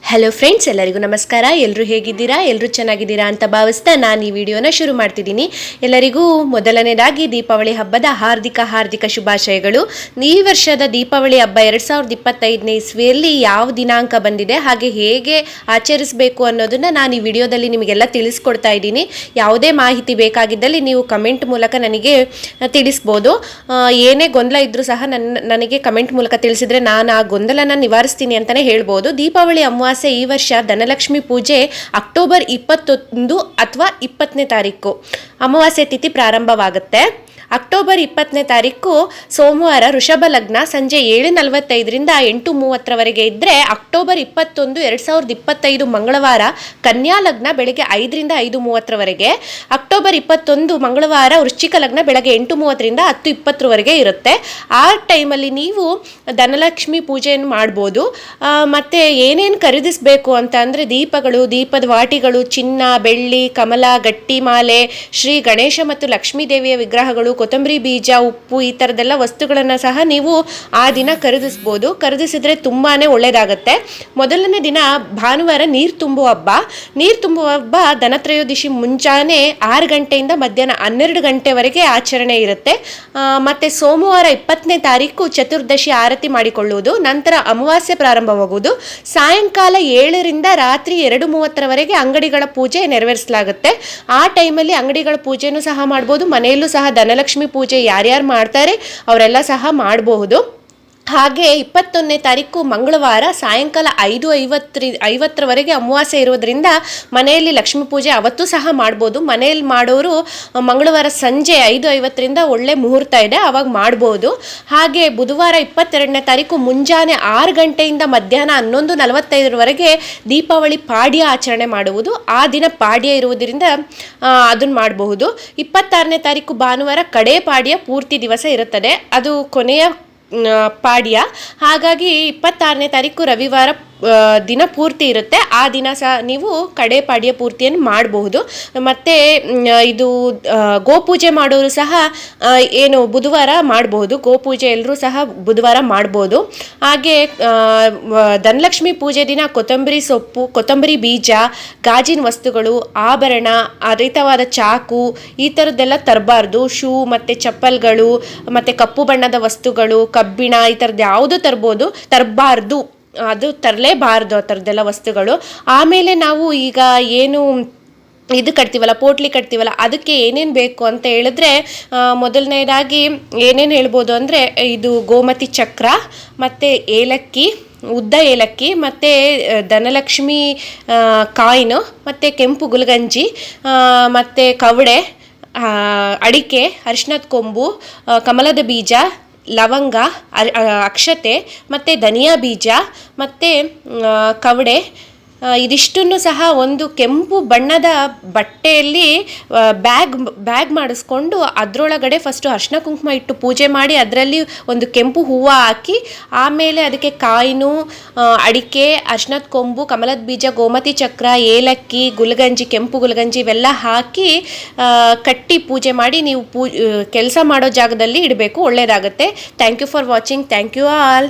Hello friends, ಎಲ್ಲರಿಗೂ ನಮಸ್ಕಾರ. ಎಲ್ಲರೂ ಹೇಗಿದ್ದೀರಾ? ಎಲ್ಲರೂ ಚೆನ್ನಾಗಿದ್ದೀರಾ ಅಂತ ಭಾವಿಸ್ತಾ ನಾನು ಈ ವಿಡಿಯೋನ ಶುರು ಮಾಡ್ತಿದ್ದೀನಿ. ಎಲ್ಲರಿಗೂ ಮೊದಲನೇದಾಗಿ ದೀಪಾವಳಿ ಹಬ್ಬದ ಹಾರ್ದಿಕ ಶುಭಾಶಯಗಳು. ಈ ವರ್ಷದ ದೀಪಾವಳಿ ಹಬ್ಬ 2025ನೇ ಇಸ್ವಿಯಲ್ಲಿ ಯಾವ ದಿನಾಂಕ ಬಂದಿದೆ, ಹಾಗೆ ಹೇಗೆ ಆಚರಿಸಬೇಕು ಅನ್ನೋದನ್ನು ನಾನು ಈ ವಿಡಿಯೋದಲ್ಲಿ ನಿಮಗೆಲ್ಲ ತಿಳಿಸ್ಕೊಡ್ತಾ ಇದ್ದೀನಿ. ಯಾವುದೇ ಮಾಹಿತಿ ಬೇಕಾಗಿದ್ದಲ್ಲಿ ನೀವು ಕಮೆಂಟ್ ಮೂಲಕ ನನಗೆ ತಿಳಿಸ್ಬೋದು. ಏನೇ ಗೊಂದಲ ಇದ್ದರೂ ಸಹ ನನಗೆ ಕಮೆಂಟ್ ಮೂಲಕ ತಿಳಿಸಿದರೆ ನಾನು ಆ ಗೊಂದಲನ ನಿವಾರಿಸ್ತೀನಿ ಅಂತಲೇ ಹೇಳ್ಬೋದು. ದೀಪಾವಳಿ ಅಮಾವಾಸ್ಯೆ ಈ ವರ್ಷ ಧನಲಕ್ಷ್ಮಿ ಪೂಜೆ ಅಕ್ಟೋಬರ್ 21 ಅಥವಾ 20ನೇ ತಾರೀಕು ಅಮಾವಾಸ್ಯೆ ತಿಥಿ ಪ್ರಾರಂಭವಾಗುತ್ತೆ. ಅಕ್ಟೋಬರ್ 20ನೇ ತಾರೀಕು ಸೋಮವಾರ ವೃಷಭ ಲಗ್ನ ಸಂಜೆ 7:45ರಿಂದ 8:30 ಇದ್ದರೆ, ಅಕ್ಟೋಬರ್ 21, 2025 ಮಂಗಳವಾರ ಕನ್ಯಾ ಲಗ್ನ ಬೆಳಗ್ಗೆ 5ರಿಂದ 5:30, ಅಕ್ಟೋಬರ್ 21 ಮಂಗಳವಾರ ವೃಶ್ಚಿಕ ಲಗ್ನ ಬೆಳಗ್ಗೆ 8:30ರಿಂದ 10:20 ಇರುತ್ತೆ. ಆ ಟೈಮಲ್ಲಿ ನೀವು ಧನಲಕ್ಷ್ಮಿ ಪೂಜೆಯನ್ನು ಮಾಡ್ಬೋದು. ಮತ್ತು ಏನೇನು ಖರೀದಿಸಬೇಕು ಅಂತ ಅಂದರೆ ದೀಪಗಳು, ದೀಪದ ವಾಟಿಗಳು, ಚಿನ್ನ, ಬೆಳ್ಳಿ, ಕಮಲ, ಗಟ್ಟಿ ಮಾಲೆ, ಶ್ರೀ ಗಣೇಶ ಮತ್ತು ಲಕ್ಷ್ಮೀ ದೇವಿಯ ವಿಗ್ರಹಗಳು, ಕೊತ್ತಂಬರಿ ಬೀಜ, ಉಪ್ಪು, ಈ ಥರದ್ದೆಲ್ಲ ವಸ್ತುಗಳನ್ನು ಸಹ ನೀವು ಆ ದಿನ ಖರೀದಿಸ್ಬೋದು. ಖರೀದಿಸಿದ್ರೆ ತುಂಬಾ ಒಳ್ಳೆಯದಾಗತ್ತೆ. ಮೊದಲನೇ ದಿನ ಭಾನುವಾರ ನೀರು ತುಂಬುವ ಹಬ್ಬ ಧನತ್ರಯೋದಶಿ ಮುಂಜಾನೆ 6 ಗಂಟೆಯಿಂದ ಮಧ್ಯಾಹ್ನ 12 ಗಂಟೆವರೆಗೆ ಆಚರಣೆ ಇರುತ್ತೆ. ಮತ್ತು ಸೋಮವಾರ 20ನೇ ತಾರೀಕು ಚತುರ್ದಶಿ ಆರತಿ ಮಾಡಿಕೊಳ್ಳುವುದು. ನಂತರ ಅಮಾವಾಸ್ಯೆ ಪ್ರಾರಂಭವಾಗುವುದು. ಸಾಯಂಕಾಲ 7ರಿಂದ ರಾತ್ರಿ 2:30 ಅಂಗಡಿಗಳ ಪೂಜೆ ನೆರವೇರಿಸಲಾಗುತ್ತೆ. ಆ ಟೈಮಲ್ಲಿ ಅಂಗಡಿಗಳ ಪೂಜೆನೂ ಸಹ ಮಾಡ್ಬೋದು. ಮನೆಯಲ್ಲೂ ಸಹ ಧನಲಕ್ಷ್ಮಿ ಪೂಜೆ ಯಾರ್ಯಾರು ಮಾಡ್ತಾರೆ ಅವರೆಲ್ಲ ಸಹ ಮಾಡಬಹುದು. ಹಾಗೆ 21ನೇ ತಾರೀಕು ಮಂಗಳವಾರ ಸಾಯಂಕಾಲ 5:50 ಅಮಾವಾಸ್ಯೆ ಇರೋದ್ರಿಂದ ಮನೆಯಲ್ಲಿ ಲಕ್ಷ್ಮೀ ಪೂಜೆ ಅವತ್ತು ಸಹ ಮಾಡ್ಬೋದು. ಮನೆಯಲ್ಲಿ ಮಾಡೋರು ಮಂಗಳವಾರ ಸಂಜೆ 5:50ರಿಂದ ಒಳ್ಳೆ ಮುಹೂರ್ತ ಇದೆ, ಅವಾಗ ಮಾಡ್ಬೋದು. ಹಾಗೆ ಬುಧವಾರ 22ನೇ ತಾರೀಕು ಮುಂಜಾನೆ 6 ಗಂಟೆಯಿಂದ ಮಧ್ಯಾಹ್ನ 11:45 ದೀಪಾವಳಿ ಪಾಡ್ಯ ಆಚರಣೆ ಮಾಡುವುದು. ಆ ದಿನ ಪಾಡ್ಯ ಇರುವುದರಿಂದ ಅದನ್ನು ಮಾಡಬಹುದು. 26ನೇ ತಾರೀಕು ಭಾನುವಾರ ಕಡೆ ಪಾಡ್ಯ ಪೂರ್ತಿ ದಿವಸ ಇರುತ್ತದೆ, ಅದು ಕೊನೆಯ ಪಾಡ್ಯ. ಹಾಗಾಗಿ 26ನೇ ತಾರೀಕು ರವಿವಾರ ದಿನ ಪೂರ್ತಿ ಇರುತ್ತೆ. ಆ ದಿನ ಸಹ ನೀವು ಕಡೆ ಪಾಡ್ಯ ಪೂರ್ತಿಯನ್ನು ಮಾಡಬಹುದು. ಮತ್ತು ಇದು ಗೋಪೂಜೆ ಮಾಡೋರು ಸಹ ಏನು ಬುಧವಾರ ಮಾಡಬಹುದು. ಗೋಪೂಜೆ ಎಲ್ಲರೂ ಸಹ ಬುಧವಾರ ಮಾಡ್ಬೋದು. ಹಾಗೆ ಧನಲಕ್ಷ್ಮಿ ಪೂಜೆ ದಿನ ಕೊತ್ತಂಬರಿ ಸೊಪ್ಪು, ಕೊತ್ತಂಬರಿ ಬೀಜ, ಗಾಜಿನ ವಸ್ತುಗಳು, ಆಭರಣ, ಹರಿತವಾದ ಚಾಕು, ಈ ಥರದ್ದೆಲ್ಲ ತರಬಾರ್ದು. ಶೂ ಮತ್ತು ಚಪ್ಪಲ್ಗಳು ಮತ್ತು ಕಪ್ಪು ಬಣ್ಣದ ವಸ್ತುಗಳು, ಕಬ್ಬಿಣ, ಈ ಥರದ್ದು ಯಾವುದು ತರಬಾರ್ದು. ಅದು ತರಲೇಬಾರ್ದು ಆ ಥರದ್ದೆಲ್ಲ ವಸ್ತುಗಳು. ಆಮೇಲೆ ನಾವು ಈಗ ಏನು ಇದು ಕಟ್ತೀವಲ್ಲ, ಪೋಟ್ಲಿ ಕಟ್ತೀವಲ್ಲ, ಅದಕ್ಕೆ ಏನೇನು ಬೇಕು ಅಂತ ಹೇಳಿದ್ರೆ ಮೊದಲನೇದಾಗಿ ಏನೇನು ಹೇಳ್ಬೋದು ಅಂದರೆ ಇದು ಗೋಮತಿ ಚಕ್ರ ಮತ್ತು ಏಲಕ್ಕಿ, ಉದ್ದ ಏಲಕ್ಕಿ, ಮತ್ತು ಧನಲಕ್ಷ್ಮಿ ಕಾಯಿನು, ಮತ್ತು ಕೆಂಪು ಗುಲ್ಗಂಜಿ, ಮತ್ತು ಕವಡೆ, ಅಡಿಕೆ, ಅರಿಶಿಣದ ಕೊಂಬು, ಕಮಲದ ಬೀಜ, ಲವಂಗ, ಅಕ್ಷತೆ, ಮತ್ತು ಧನಿಯಾ ಬೀಜ, ಮತ್ತು ಕವಡೆ, ಇದಿಷ್ಟನ್ನು ಸಹ ಒಂದು ಕೆಂಪು ಬಣ್ಣದ ಬಟ್ಟೆಯಲ್ಲಿ ಬ್ಯಾಗ್ ಮಾಡಿಸ್ಕೊಂಡು ಅದರೊಳಗಡೆ ಫಸ್ಟು ಅರಿಶಿನ ಕುಂಕುಮ ಇಟ್ಟು ಪೂಜೆ ಮಾಡಿ ಅದರಲ್ಲಿ ಒಂದು ಕೆಂಪು ಹೂವು ಹಾಕಿ, ಆಮೇಲೆ ಅದಕ್ಕೆ ಕಾಯಿನು, ಅಡಿಕೆ, ಅರಿಶಿನದ ಕೊಂಬು, ಕಮಲದ ಬೀಜ, ಗೋಮತಿ ಚಕ್ರ, ಏಲಕ್ಕಿ, ಗುಲ್ಗಂಜಿ, ಕೆಂಪು ಗುಲ್ಗಂಜಿ ಇವೆಲ್ಲ ಹಾಕಿ ಕಟ್ಟಿ ಪೂಜೆ ಮಾಡಿ ನೀವು ಕೆಲಸ ಮಾಡೋ ಜಾಗದಲ್ಲಿ ಇಡಬೇಕು. ಒಳ್ಳೆಯದಾಗುತ್ತೆ. Thank you for watching. Thank you all.